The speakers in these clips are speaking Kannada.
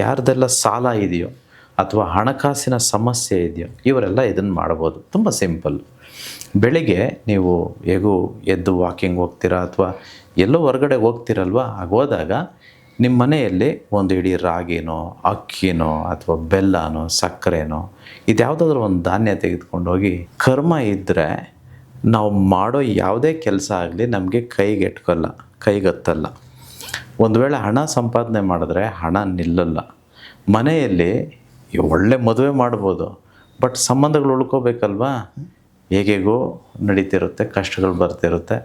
ಯಾರ್ದೆಲ್ಲ ಸಾಲ ಇದೆಯೋ ಅಥವಾ ಹಣಕಾಸಿನ ಸಮಸ್ಯೆ ಇದೆಯೋ ಇವರೆಲ್ಲ ಇದನ್ನು ಮಾಡ್ಬೋದು. ತುಂಬ ಸಿಂಪಲ್. ಬೆಳಿಗ್ಗೆ ನೀವು ಹೇಗೂ ಎದ್ದು ವಾಕಿಂಗ್ ಹೋಗ್ತೀರಾ ಅಥವಾ ಎಲ್ಲೋ ಹೊರಗಡೆ ಹೋಗ್ತೀರಲ್ವ, ಹೋದಾಗ ನಿಮ್ಮ ಮನೆಯಲ್ಲಿ ಒಂದು ಇಡೀ ರಾಗಿನೋ ಅಕ್ಕಿನೋ ಅಥವಾ ಬೆಲ್ಲನೋ ಸಕ್ಕರೆನೋ ಇದ್ಯಾವುದಾದ್ರೂ ಒಂದು ಧಾನ್ಯ ತೆಗೆದುಕೊಂಡು ಹೋಗಿ, ಕರ್ಮ ಇದ್ದರೆ ನಾವು ಮಾಡೋ ಯಾವುದೇ ಕೆಲಸ ಆಗಲಿ ನಮಗೆ ಕೈಗತ್ತಲ್ಲ. ಒಂದು ವೇಳೆ ಹಣ ಸಂಪಾದನೆ ಮಾಡಿದ್ರೆ ಹಣ ನಿಲ್ಲಲ್ಲ. ಮನೆಯಲ್ಲಿ ಒಳ್ಳೆ ಮದುವೆ ಮಾಡ್ಬೋದು, ಬಟ್ ಸಂಬಂಧಗಳು ಉಳ್ಕೋಬೇಕಲ್ವಾ? ಹೇಗೇಗೋ ನಡೀತಿರುತ್ತೆ, ಕಷ್ಟಗಳು ಬರ್ತಿರುತ್ತೆ,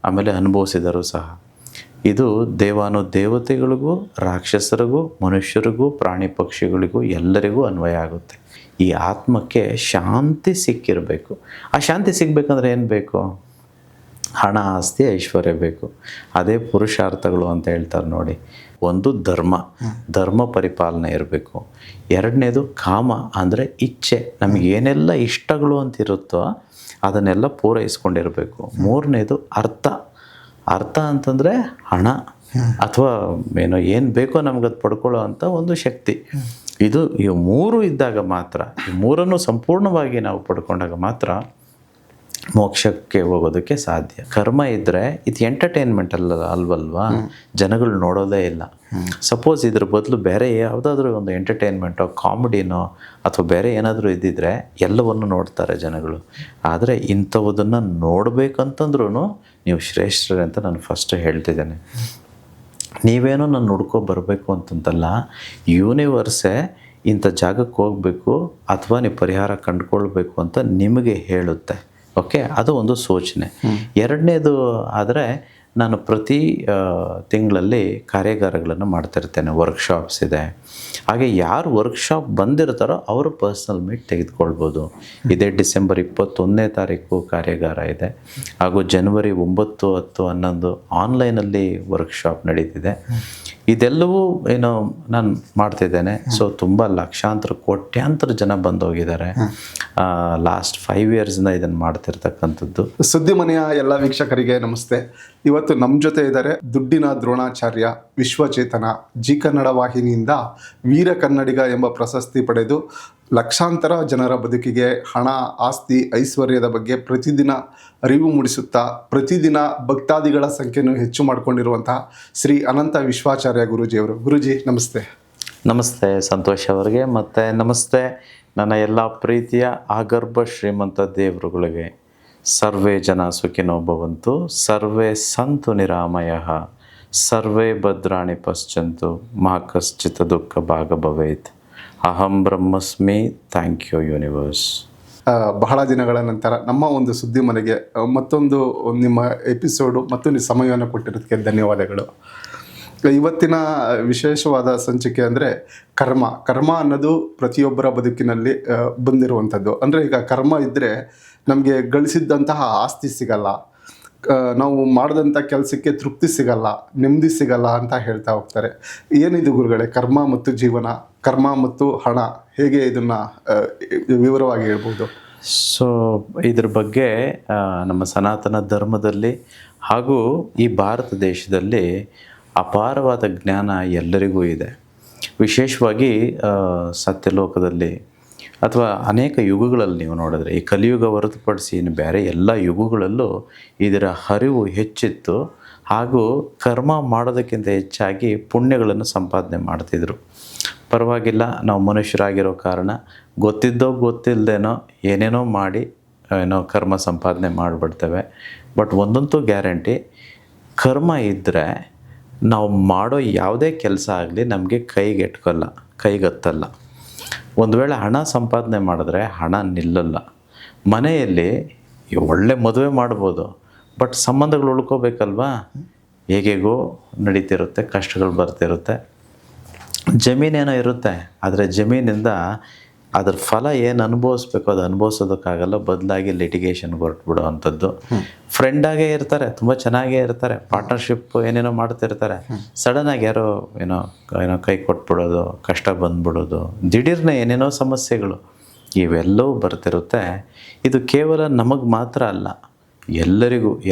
ಆಮೇಲೆ ಅನುಭವಿಸಿದರು ಸಹ. ಇದು ದೇವತೆಗಳಿಗೂ ರಾಕ್ಷಸರಿಗೂ ಮನುಷ್ಯರಿಗೂ ಪ್ರಾಣಿ ಪಕ್ಷಿಗಳಿಗೂ ಎಲ್ಲರಿಗೂ ಅನ್ವಯ ಆಗುತ್ತೆ. ಈ ಆತ್ಮಕ್ಕೆ ಶಾಂತಿ ಸಿಕ್ಕಿರಬೇಕು. ಆ ಶಾಂತಿ ಸಿಗಬೇಕಂದ್ರೆ ಏನು ಬೇಕು? ಹಣ, ಆಸ್ತಿ, ಐಶ್ವರ್ಯ ಬೇಕು. ಅದೇ ಪುರುಷಾರ್ಥಗಳು ಅಂತ ಹೇಳ್ತಾರೆ ನೋಡಿ. ಒಂದು ಧರ್ಮ ಪರಿಪಾಲನೆ ಇರಬೇಕು. ಎರಡನೇದು ಕಾಮ, ಅಂದರೆ ಇಚ್ಛೆ. ನಮಗೇನೆಲ್ಲ ಇಷ್ಟಗಳು ಅಂತಿರುತ್ತೋ ಅದನ್ನೆಲ್ಲ ಪೂರೈಸ್ಕೊಂಡಿರಬೇಕು. ಮೂರನೇದು ಅರ್ಥ ಅಂತಂದರೆ ಹಣ ಅಥವಾ ಏನು ಬೇಕೋ ನಮಗದು ಪಡ್ಕೊಳ್ಳೋ ಅಂಥ ಒಂದು ಶಕ್ತಿ. ಈ ಮೂರು ಇದ್ದಾಗ ಮಾತ್ರ, ಈ ಮೂರನ್ನು ಸಂಪೂರ್ಣವಾಗಿ ನಾವು ಪಡ್ಕೊಂಡಾಗ ಮಾತ್ರ ಮೋಕ್ಷಕ್ಕೆ ಹೋಗೋದಕ್ಕೆ ಸಾಧ್ಯ. ಕರ್ಮ ಇದ್ದರೆ ಇದು ಎಂಟರ್ಟೈನ್ಮೆಂಟ್ ಅಲ್ವಲ್ವಾ? ಜನಗಳು ನೋಡೋದೇ ಇಲ್ಲ. ಸಪೋಸ್ ಇದ್ರ ಬದಲು ಬೇರೆ ಯಾವುದಾದ್ರೂ ಒಂದು ಎಂಟರ್ಟೈನ್ಮೆಂಟೋ ಕಾಮಿಡಿನೋ ಅಥವಾ ಬೇರೆ ಏನಾದರೂ ಇದ್ದಿದ್ರೆ ಎಲ್ಲವನ್ನು ನೋಡ್ತಾರೆ ಜನಗಳು. ಆದರೆ ಇಂಥವುದನ್ನು ನೋಡಬೇಕಂತಂದ್ರೂ ನೀವು ಶ್ರೇಷ್ಠರೇ ಅಂತ ನಾನು ಫಸ್ಟ್ ಹೇಳ್ತಿದ್ದೇನೆ. ನೀವೇನೋ ನಾನು ಹುಡ್ಕೊ ಬರಬೇಕು ಅಂತಂತಲ್ಲ, ಯೂನಿವರ್ಸೇ ಇಂಥ ಜಾಗಕ್ಕೆ ಹೋಗಬೇಕು ಅಥವಾ ನೀವು ಪರಿಹಾರ ಕಂಡುಕೊಳ್ಬೇಕು ಅಂತ ನಿಮಗೆ ಹೇಳುತ್ತೆ. ಓಕೆ, ಅದು ಒಂದು ಸೂಚನೆ. ಎರಡನೇದು ಆದರೆ ನಾನು ಪ್ರತಿ ತಿಂಗಳಲ್ಲಿ ಕಾರ್ಯಾಗಾರಗಳನ್ನು ಮಾಡ್ತಾಯಿರ್ತೇನೆ. ವರ್ಕ್ಶಾಪ್ಸ್ ಇದೆ. ಹಾಗೆ ಯಾರು ವರ್ಕ್ಶಾಪ್ ಬಂದಿರ್ತಾರೋ ಅವರು ಪರ್ಸ್ನಲ್ ಮೀಟ್ ತೆಗೆದುಕೊಳ್ಬೋದು. ಇದೇ ಡಿಸೆಂಬರ್ 21ನೇ ತಾರೀಕು ಕಾರ್ಯಾಗಾರ ಇದೆ. ಹಾಗೂ ಜನವರಿ 9, 10, 11 ಆನ್ಲೈನಲ್ಲಿ ವರ್ಕ್ಶಾಪ್ ನಡೀತಿದೆ. ಇದೆಲ್ಲವೂ ನಾನು ಮಾಡ್ತಿದ್ದೇನೆ. ಸೊ ತುಂಬ ಲಕ್ಷಾಂತರ ಕೋಟ್ಯಾಂತರ ಜನ ಬಂದೋಗಿದ್ದಾರೆ. ಲಾಸ್ಟ್ 5 ಇಯರ್ಸಿಂದ ಇದನ್ನು ಮಾಡ್ತಿರ್ತಕ್ಕಂಥದ್ದು. ಸುದ್ದಿ ಮನೆಯ ಎಲ್ಲ ವೀಕ್ಷಕರಿಗೆ ನಮಸ್ತೆ. ಇವತ್ತು ನಮ್ಮ ಜೊತೆ ಇದ್ದಾರೆ ದುಡ್ಡಿನ ದ್ರೋಣಾಚಾರ್ಯ, ವಿಶ್ವಚೇತನ, ಜಿ ಕನ್ನಡ ವಾಹಿನಿಯಿಂದ ವೀರ ಕನ್ನಡಿಗ ಎಂಬ ಪ್ರಶಸ್ತಿ ಪಡೆದು ಲಕ್ಷಾಂತರ ಜನರ ಬದುಕಿಗೆ ಹಣ, ಆಸ್ತಿ, ಐಶ್ವರ್ಯದ ಬಗ್ಗೆ ಪ್ರತಿದಿನ ಅರಿವು ಮೂಡಿಸುತ್ತಾ ಪ್ರತಿದಿನ ಭಕ್ತಾದಿಗಳ ಸಂಖ್ಯೆಯನ್ನು ಹೆಚ್ಚು ಮಾಡಿಕೊಂಡಿರುವಂತಹ ಶ್ರೀ ಅನಂತ ವಿಶ್ವಾಚಾರ್ಯ ಗುರೂಜಿಯವರು. ಗುರೂಜಿ ನಮಸ್ತೆ. ನಮಸ್ತೆ ಸಂತೋಷ್ ಅವರಿಗೆ, ಮತ್ತು ನಮಸ್ತೆ ನನ್ನ ಎಲ್ಲ ಪ್ರೀತಿಯ ಆಗರ್ಭ ಶ್ರೀಮಂತ ದೇವರುಗಳಿಗೆ. ಸರ್ವೇ ಜನ ಸುಖಿನೋ ಭವಂತು, ಸರ್ವೇ ಸಂತು ನಿರಾಮಯಃ, ಸರ್ವೇ ಭದ್ರಾಣಿ ಪಶ್ಯಂತು, ಮಾ ಕಶ್ಚಿತ್ ದುಃಖ ಭಾಗ ಭವೇತ್. ಅಹಂ ಬ್ರಹ್ಮಸ್ಮಿ. Thank you universe. ಬಹಳ ದಿನಗಳ ನಂತರ ನಮ್ಮ ಒಂದು ಸುದ್ದಿ ಮನೆಗೆ ಮತ್ತೊಂದು ನಿಮ್ಮ ಎಪಿಸೋಡು ಮತ್ತು ನೀವು ಸಮಯವನ್ನು ಕೊಟ್ಟಿರೋದಕ್ಕೆ ಧನ್ಯವಾದಗಳು. ಇವತ್ತಿನ ವಿಶೇಷವಾದ ಸಂಚಿಕೆ ಅಂದರೆ ಕರ್ಮ ಅನ್ನೋದು ಪ್ರತಿಯೊಬ್ಬರ ಬದುಕಿನಲ್ಲಿ ಬಂದಿರುವಂಥದ್ದು. ಅಂದರೆ ಈಗ ಕರ್ಮ ಇದ್ದರೆ ನಮಗೆ ಗಳಿಸಿದ್ದಂತಹ ಆಸ್ತಿ ಸಿಗಲ್ಲ, ನಾವು ಮಾಡಿದಂಥ ಕೆಲಸಕ್ಕೆ ತೃಪ್ತಿ ಸಿಗಲ್ಲ, ನೆಮ್ಮದಿ ಸಿಗಲ್ಲ ಅಂತ ಹೇಳ್ತಾ ಹೋಗ್ತಾರೆ. ಏನಿದು ಗುರುಗಳೇ ಕರ್ಮ ಮತ್ತು ಜೀವನ, ಕರ್ಮ ಮತ್ತು ಹಣ, ಹೇಗೆ ಇದನ್ನು ವಿವರವಾಗಿ ಹೇಳ್ಬೋದು? ಸೊ ಇದ್ರ ಬಗ್ಗೆ ನಮ್ಮ ಸನಾತನ ಧರ್ಮದಲ್ಲಿ ಹಾಗೂ ಈ ಭಾರತ ದೇಶದಲ್ಲಿ ಅಪಾರವಾದ ಜ್ಞಾನ ಎಲ್ಲರಿಗೂ ಇದೆ. ವಿಶೇಷವಾಗಿ ಸತ್ಯಲೋಕದಲ್ಲಿ ಅಥವಾ ಅನೇಕ ಯುಗಗಳಲ್ಲಿ ನೀವು ನೋಡಿದ್ರೆ, ಈ ಕಲಿಯುಗ ಹೊರತುಪಡಿಸಿ ಇನ್ನು ಬೇರೆ ಎಲ್ಲ ಯುಗಗಳಲ್ಲೂ ಇದರ ಅರಿವು ಹೆಚ್ಚಿತ್ತು. ಹಾಗೂ ಕರ್ಮ ಮಾಡೋದಕ್ಕಿಂತ ಹೆಚ್ಚಾಗಿ ಪುಣ್ಯಗಳನ್ನು ಸಂಪಾದನೆ ಮಾಡ್ತಿದ್ರು. ಪರವಾಗಿಲ್ಲ, ನಾವು ಮನುಷ್ಯರಾಗಿರೋ ಕಾರಣ ಗೊತ್ತಿದ್ದೋ ಗೊತ್ತಿಲ್ಲದೇನೋ ಏನೇನೋ ಮಾಡಿ ಕರ್ಮ ಸಂಪಾದನೆ ಮಾಡಿಬಿಡ್ತೇವೆ. ಬಟ್ ಒಂದಂತೂ ಗ್ಯಾರಂಟಿ, ಕರ್ಮ ಇದ್ದರೆ ನಾವು ಮಾಡೋ ಯಾವುದೇ ಕೆಲಸ ಆಗಲಿ ನಮಗೆ ಕೈಗತ್ತಲ್ಲ. ಒಂದು ವೇಳೆ ಹಣ ಸಂಪಾದನೆ ಮಾಡಿದ್ರೆ ಹಣ ನಿಲ್ಲಲ್ಲ. ಮನೆಯಲ್ಲಿ ಒಳ್ಳೆ ಮದುವೆ ಮಾಡ್ಬೋದು, ಬಟ್ ಸಂಬಂಧಗಳು ಉಳ್ಕೋಬೇಕಲ್ವಾ? ಹೇಗೇಗೋ ನಡೀತಿರುತ್ತೆ, ಕಷ್ಟಗಳು ಬರ್ತಿರುತ್ತೆ. ಜಮೀನೇನೋ ಇರುತ್ತೆ, ಆದರೆ ಜಮೀನಿಂದ ಅದ್ರ ಫಲ ಏನು ಅನುಭವಿಸ್ಬೇಕು ಅದು ಅನುಭವಿಸೋದಕ್ಕಾಗಲ್ಲ. ಬದಲಾಗಿ ಲಿಟಿಗೇಷನ್ಗೆ ಹೊರಟ್ಬಿಡೋ ಅಂಥದ್ದು. ಫ್ರೆಂಡಾಗೇ ಇರ್ತಾರೆ, ತುಂಬ ಚೆನ್ನಾಗೇ ಇರ್ತಾರೆ, ಪಾರ್ಟ್ನರ್ಶಿಪ್ ಏನೇನೋ ಮಾಡ್ತಿರ್ತಾರೆ. ಸಡನ್ನಾಗಿ ಯಾರೋ ಏನೋ ಕೈ ಕೊಟ್ಬಿಡೋದು, ಕಷ್ಟ ಬಂದ್ಬಿಡೋದು, ದಿಢೀರ್ನೆ ಏನೇನೋ ಸಮಸ್ಯೆಗಳು ಇವೆಲ್ಲವೂ ಬರ್ತಿರುತ್ತೆ. ಇದು ಕೇವಲ ನಮಗೆ ಮಾತ್ರ ಅಲ್ಲ,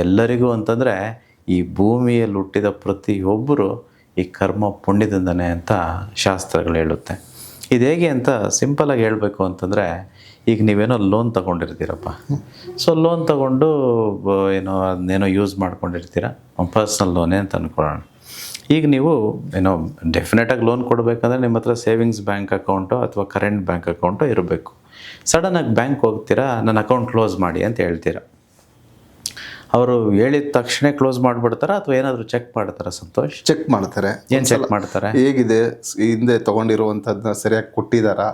ಎಲ್ಲರಿಗೂ ಅಂತಂದರೆ ಈ ಭೂಮಿಯಲ್ಲಿ ಹುಟ್ಟಿದ ಪ್ರತಿಯೊಬ್ಬರು ಈ ಕರ್ಮ ಪುಣ್ಯದಿಂದನೇ ಅಂತ ಶಾಸ್ತ್ರಗಳು ಹೇಳುತ್ತೆ. ಇದು ಹೇಗೆ ಅಂತ ಸಿಂಪಲಾಗಿ ಹೇಳಬೇಕು ಅಂತಂದರೆ, ಈಗ ನೀವೇನೋ ಲೋನ್ ತೊಗೊಂಡಿರ್ತೀರಪ್ಪ. ಸೊ ಲೋನ್ ತೊಗೊಂಡು ಅದನ್ನೇನೋ ಯೂಸ್ ಮಾಡ್ಕೊಂಡಿರ್ತೀರ, ಪರ್ಸ್ನಲ್ ಲೋನೇ ಅಂತ ಅಂದ್ಕೊಳ್ಳೋಣ. ಈಗ ನೀವು ಡೆಫಿನೆಟಾಗಿ ಲೋನ್ ಕೊಡಬೇಕಂದ್ರೆ ನಿಮ್ಮ ಹತ್ರ ಸೇವಿಂಗ್ಸ್ ಬ್ಯಾಂಕ್ ಅಕೌಂಟು ಅಥವಾ ಕರೆಂಟ್ ಬ್ಯಾಂಕ್ ಅಕೌಂಟು ಇರಬೇಕು. ಸಡನ್ನಾಗಿ ಬ್ಯಾಂಕ್ ಹೋಗ್ತೀರಾ, ನನ್ನ ಅಕೌಂಟ್ ಕ್ಲೋಸ್ ಮಾಡಿ ಅಂತ ಹೇಳ್ತೀರಾ. ಅವರು ಹೇಳಿದ ತಕ್ಷಣ ಕ್ಲೋಸ್ ಮಾಡಿಬಿಡ್ತಾರ ಅಥವಾ ಏನಾದರೂ ಚೆಕ್ ಮಾಡ್ತಾರಾ ಸಂತೋಷ್? ಚೆಕ್ ಮಾಡ್ತಾರೆ. ಏನು ಚೆಕ್ ಮಾಡ್ತಾರೆ? ಹೇಗಿದೆ, ಹಿಂದೆ ತಗೊಂಡಿರುವಂಥದ್ದನ್ನ ಸರಿಯಾಗಿ ಕೊಟ್ಟಿದ್ದಾರಾ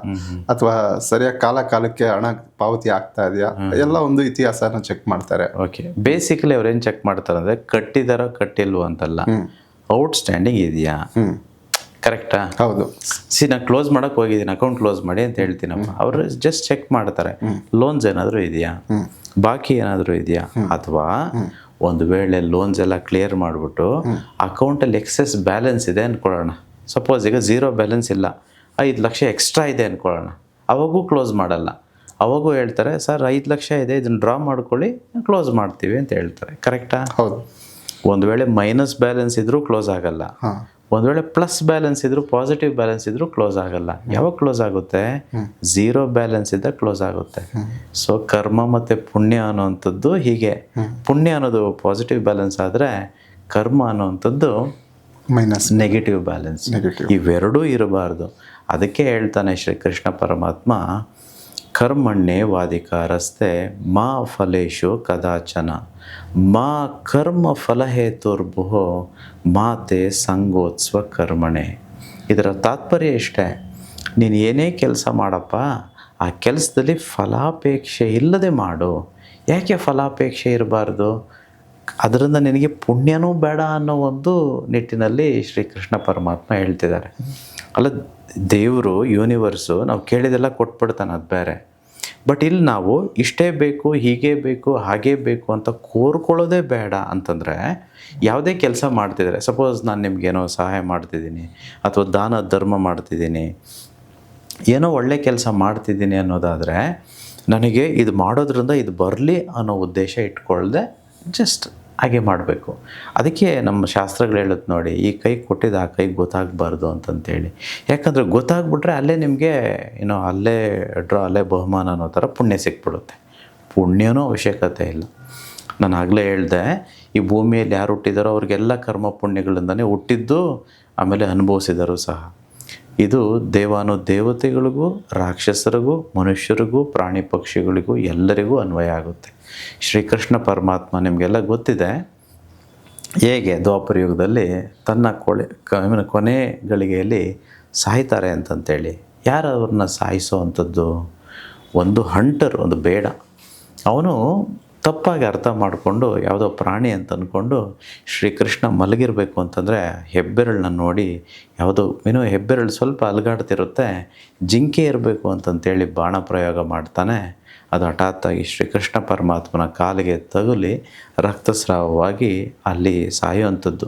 ಅಥವಾ ಸರಿಯಾಗಿ ಕಾಲಕ್ಕೆ ಹಣ ಪಾವತಿ ಆಗ್ತಾ ಇದೆಯಾ, ಎಲ್ಲ ಒಂದು ಇತಿಹಾಸನ ಚೆಕ್ ಮಾಡ್ತಾರೆ. ಓಕೆ, ಬೇಸಿಕಲಿ ಅವ್ರು ಏನು ಚೆಕ್ ಮಾಡ್ತಾರೆ ಅಂದರೆ, ಕಟ್ಟಿದಾರೋ ಕಟ್ಟಿಲ್ವೋ ಅಂತಲ್ಲ, ಔಟ್ಸ್ಟ್ಯಾಂಡಿಂಗ್ ಇದೆಯಾ. ಕರೆಕ್ಟಾ? ಹೌದು. ನಾನು ಕ್ಲೋಸ್ ಮಾಡೋಕೆ ಹೋಗಿದ್ದೀನಿ, ಅಕೌಂಟ್ ಕ್ಲೋಸ್ ಮಾಡಿ ಅಂತ ಹೇಳ್ತೀನಪ್ಪ. ಅವರು ಜಸ್ಟ್ ಚೆಕ್ ಮಾಡ್ತಾರೆ, ಲೋನ್ಸ್ ಏನಾದರೂ ಇದೆಯಾ, ಬಾಕಿ ಏನಾದರೂ ಇದೆಯಾ, ಅಥವಾ ಒಂದು ವೇಳೆ ಲೋನ್ಸ್ ಎಲ್ಲ ಕ್ಲಿಯರ್ ಮಾಡಿಬಿಟ್ಟು ಅಕೌಂಟಲ್ಲಿ ಎಕ್ಸೆಸ್ ಬ್ಯಾಲೆನ್ಸ್ ಇದೆ ಅಂದ್ಕೊಳ್ಳೋಣ. ಸಪೋಸ್ ಈಗ 0 ಬ್ಯಾಲೆನ್ಸ್ ಇಲ್ಲ, 5 ಲಕ್ಷ ಎಕ್ಸ್ಟ್ರಾ ಇದೆ ಅಂದ್ಕೊಳ್ಳೋಣ. ಅವಾಗೂ ಕ್ಲೋಸ್ ಮಾಡಲ್ಲ. ಅವಾಗೂ ಹೇಳ್ತಾರೆ, ಸರ್ 5 ಲಕ್ಷ ಇದೆ, ಇದನ್ನು ಡ್ರಾ ಮಾಡ್ಕೊಳ್ಳಿ, ಕ್ಲೋಸ್ ಮಾಡ್ತೀವಿ ಅಂತ ಹೇಳ್ತಾರೆ. ಕರೆಕ್ಟಾ? ಹೌದು. ಒಂದು ವೇಳೆ ಮೈನಸ್ ಬ್ಯಾಲೆನ್ಸ್ ಇದ್ರೂ ಕ್ಲೋಸ್ ಆಗಲ್ಲ, ಒಂದು ವೇಳೆ ಪ್ಲಸ್ ಬ್ಯಾಲೆನ್ಸ್ ಇದ್ರೂ, ಪಾಸಿಟಿವ್ ಬ್ಯಾಲೆನ್ಸ್ ಇದ್ರೂ ಕ್ಲೋಸ್ ಆಗಲ್ಲ. ಯಾವಾಗ ಕ್ಲೋಸ್ ಆಗುತ್ತೆ? 0 ಬ್ಯಾಲೆನ್ಸ್ ಇದ್ದಾಗ ಕ್ಲೋಸ್ ಆಗುತ್ತೆ. ಸೊ ಕರ್ಮ ಮತ್ತು ಪುಣ್ಯ ಅನ್ನೋವಂಥದ್ದು ಹೀಗೆ. ಪುಣ್ಯ ಅನ್ನೋದು ಪಾಸಿಟಿವ್ ಬ್ಯಾಲೆನ್ಸ್ ಆದರೆ, ಕರ್ಮ ಅನ್ನೋವಂಥದ್ದು ಮೈನಸ್ ನೆಗೆಟಿವ್ ಬ್ಯಾಲೆನ್ಸ್. ಇವೆರಡೂ ಇರಬಾರ್ದು. ಅದಕ್ಕೆ ಹೇಳ್ತಾನೆ ಶ್ರೀಕೃಷ್ಣ ಪರಮಾತ್ಮ, ಕರ್ಮಣ್ಣೆ ವಾದಿಕಾರಸ್ತೆ ಮಾ ಫಲೇಶು ಕದಾಚನ ಮಾ ಕರ್ಮ ಫಲಹೇತುರ್ಭುಹೋ ಮಾತೆ ಸಂಗೋತ್ಸ್ವ ಕರ್ಮಣೆ. ಇದರ ತಾತ್ಪರ್ಯ ಇಷ್ಟೇ, ನೀನು ಏನೇ ಕೆಲಸ ಮಾಡಪ್ಪ, ಆ ಕೆಲಸದಲ್ಲಿ ಫಲಾಪೇಕ್ಷೆ ಇಲ್ಲದೆ ಮಾಡು. ಯಾಕೆ ಫಲಾಪೇಕ್ಷೆ ಇರಬಾರ್ದು? ಅದರಿಂದ ನಿನಗೆ ಪುಣ್ಯನೂ ಬೇಡ ಅನ್ನೋ ಒಂದು ನಿಟ್ಟಿನಲ್ಲಿ ಶ್ರೀಕೃಷ್ಣ ಪರಮಾತ್ಮ ಹೇಳ್ತಿದ್ದಾರೆ. ಅಲ್ಲ, ದೇವರು ಯೂನಿವರ್ಸು ನಾವು ಕೇಳಿದೆಲ್ಲ ಕೊಟ್ಬಿಡ್ತಾನೆ, ಅದು ಬೇರೆ. ಬಟ್ ಇಲ್ಲಿ ನಾವು ಇಷ್ಟೇ ಬೇಕು, ಹೀಗೇ ಬೇಕು, ಹಾಗೇ ಬೇಕು ಅಂತ ಕೋರ್ಕೊಳ್ಳೋದೇ ಬೇಡ ಅಂತಂದರೆ, ಯಾವುದೇ ಕೆಲಸ ಮಾಡ್ತಿದ್ರೆ, ಸಪೋಸ್ ನಾನು ನಿಮಗೇನೋ ಸಹಾಯ ಮಾಡ್ತಿದ್ದೀನಿ ಅಥವಾ ದಾನ ಧರ್ಮ ಮಾಡ್ತಿದ್ದೀನಿ, ಏನೋ ಒಳ್ಳೆ ಕೆಲಸ ಮಾಡ್ತಿದ್ದೀನಿ ಅನ್ನೋದಾದರೆ, ನನಗೆ ಇದು ಮಾಡೋದ್ರಿಂದ ಇದು ಬರಲಿ ಅನ್ನೋ ಉದ್ದೇಶ ಇಟ್ಕೊಳ್ಳದೆ ಜಸ್ಟ್ ಹಾಗೆ ಮಾಡಬೇಕು. ಅದಕ್ಕೆ ನಮ್ಮ ಶಾಸ್ತ್ರಗಳು ಹೇಳುತ್ತೆ ನೋಡಿ, ಈ ಕೈ ಕೊಟ್ಟಿದ್ದು ಆ ಕೈಗೆ ಗೊತ್ತಾಗಬಾರ್ದು ಅಂತಂತೇಳಿ. ಯಾಕಂದರೆ ಗೊತ್ತಾಗ್ಬಿಟ್ರೆ ಅಲ್ಲೇ ನಿಮಗೆ ಅಲ್ಲೇ ಬಹುಮಾನ ಅನ್ನೋ ಥರ ಪುಣ್ಯ ಸಿಕ್ಬಿಡುತ್ತೆ. ಪುಣ್ಯನೂ ಅವಶ್ಯಕತೆ ಇಲ್ಲ. ನಾನು ಆಗಲೇ ಹೇಳಿದೆ, ಈ ಭೂಮಿಯಲ್ಲಿ ಯಾರು ಹುಟ್ಟಿದಾರೋ ಅವ್ರಿಗೆಲ್ಲ ಕರ್ಮ ಪುಣ್ಯಗಳಿಂದನೇ ಹುಟ್ಟಿದ್ದು, ಆಮೇಲೆ ಅನುಭವಿಸಿದರು ಸಹ. ಇದು ದೇವತೆಗಳಿಗೂ, ರಾಕ್ಷಸರಿಗೂ, ಮನುಷ್ಯರಿಗೂ, ಪ್ರಾಣಿ ಪಕ್ಷಿಗಳಿಗೂ ಎಲ್ಲರಿಗೂ ಅನ್ವಯ ಆಗುತ್ತೆ. ಶ್ರೀಕೃಷ್ಣ ಪರಮಾತ್ಮ ನಿಮಗೆಲ್ಲ ಗೊತ್ತಿದೆ ಹೇಗೆ ದ್ವಾಪರ ಯುಗದಲ್ಲಿ ತನ್ನ ಕೊನೆ ಗಳಿಗೆಯಲ್ಲಿ ಸಾಯ್ತಾರೆ ಅಂತಂತೇಳಿ. ಯಾರು ಅವ್ರನ್ನ ಸಾಯಿಸೋ ಅಂಥದ್ದು? ಒಂದು ಹಂಟರ್, ಒಂದು ಬೇಡ. ಅವನು ತಪ್ಪಾಗಿ ಅರ್ಥ ಮಾಡಿಕೊಂಡು ಯಾವುದೋ ಪ್ರಾಣಿ ಅಂತ ಅಂದ್ಕೊಂಡು ಶ್ರೀಕೃಷ್ಣ ಮಲಗಿರಬೇಕು ಅಂತಂದರೆ ಹೆಬ್ಬೆರಳನ್ನ ನೋಡಿ, ಯಾವುದೋ ಹೆಬ್ಬೆರಳು ಸ್ವಲ್ಪ ಅಲುಗಾಡ್ತಿರುತ್ತೆ, ಜಿಂಕೆ ಇರಬೇಕು ಅಂತಂತೇಳಿ ಬಾಣ ಪ್ರಯೋಗ ಮಾಡ್ತಾನೆ. ಅದು ಹಠಾತ್ತಾಗಿ ಶ್ರೀಕೃಷ್ಣ ಪರಮಾತ್ಮನ ಕಾಲಿಗೆ ತಗುಲಿ ರಕ್ತಸ್ರಾವವಾಗಿ ಅಲ್ಲಿ ಸಾಯುವಂಥದ್ದು.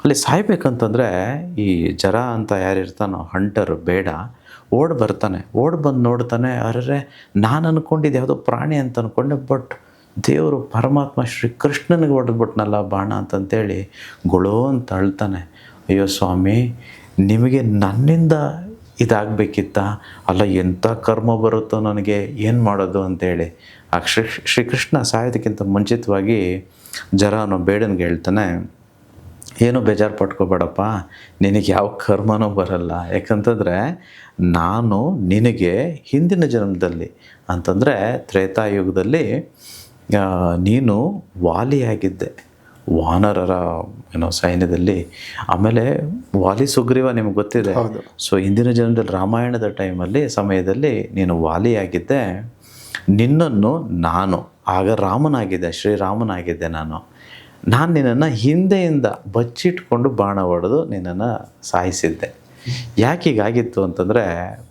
ಅಲ್ಲಿ ಸಾಯ್ಬೇಕಂತಂದರೆ ಈ ಜರ ಅಂತ ಯಾರಿರ್ತಾನೋ ಹಂಟರ್ ಬೇಡ ಓಡಿ ಬರ್ತಾನೆ. ಬಂದು ನೋಡ್ತಾನೆ, ಅರ್ರೆ ನಾನು ಅಂದ್ಕೊಂಡಿದ್ದು ಯಾವುದೋ ಪ್ರಾಣಿ ಅಂತ ಅಂದ್ಕೊಂಡೆ, ಬಟ್ ದೇವರು ಪರಮಾತ್ಮ ಶ್ರೀಕೃಷ್ಣನಿಗೆ ಹೊಡೆದ್ಬಿಟ್ನಲ್ಲ ಬಾಣ ಅಂತಂತೇಳಿ ಗೊಳೋ ಅಂತ ಅಳ್ತಾನೆ. ಅಯ್ಯೋ ಸ್ವಾಮಿ, ನಿಮಗೆ ನನ್ನಿಂದ ಇದಾಗಬೇಕಿತ್ತ? ಅಲ್ಲ, ಎಂಥ ಕರ್ಮ ಬರುತ್ತೋ ನನಗೆ, ಏನು ಮಾಡೋದು ಅಂತೇಳಿ ಆ ಶ್ರೀಕೃಷ್ಣ ಸಾಯೋದಕ್ಕಿಂತ ಮುಂಚಿತವಾಗಿ ಜರ ಅನ್ನೋ ಬೇಡನಿಗೆ ಹೇಳ್ತಾನೆ, ಏನೂ ಬೇಜಾರು ಪಟ್ಕೋಬೇಡಪ್ಪ, ನಿನಗೆ ಯಾವ ಕರ್ಮನೂ ಬರಲ್ಲ. ಯಾಕಂತಂದರೆ ನಾನು ನಿನಗೆ ಹಿಂದಿನ ಜನ್ಮದಲ್ಲಿ ಅಂತಂದರೆ ತ್ರೇತಾಯುಗದಲ್ಲಿ ನೀನು ವಾಲಿಯಾಗಿದ್ದೆ, ವಾನರರ ಸೈನ್ಯದಲ್ಲಿ. ಆಮೇಲೆ ವಾಲಿ ಸುಗ್ರೀವ ನಿಮ್ಗೆ ಗೊತ್ತಿದೆ. ಸೊ ಹಿಂದಿನ ಜನ್ಮದಲ್ಲಿ ರಾಮಾಯಣದ ಸಮಯದಲ್ಲಿ ನೀನು ವಾಲಿಯಾಗಿದ್ದೆ. ನಿನ್ನನ್ನು ನಾನು ಆಗ ರಾಮನಾಗಿದ್ದೆ, ಶ್ರೀರಾಮನಾಗಿದ್ದೆ. ನಾನು ನಿನ್ನನ್ನು ಹಿಂದೆಯಿಂದ ಬಚ್ಚಿಟ್ಕೊಂಡು ಬಾಣ ಹೊಡೆದು ನಿನ್ನನ್ನು ಸಾಯಿಸಿದ್ದೆ. ಯಾಕೆ ಹೀಗಾಗಿತ್ತು ಅಂತಂದರೆ,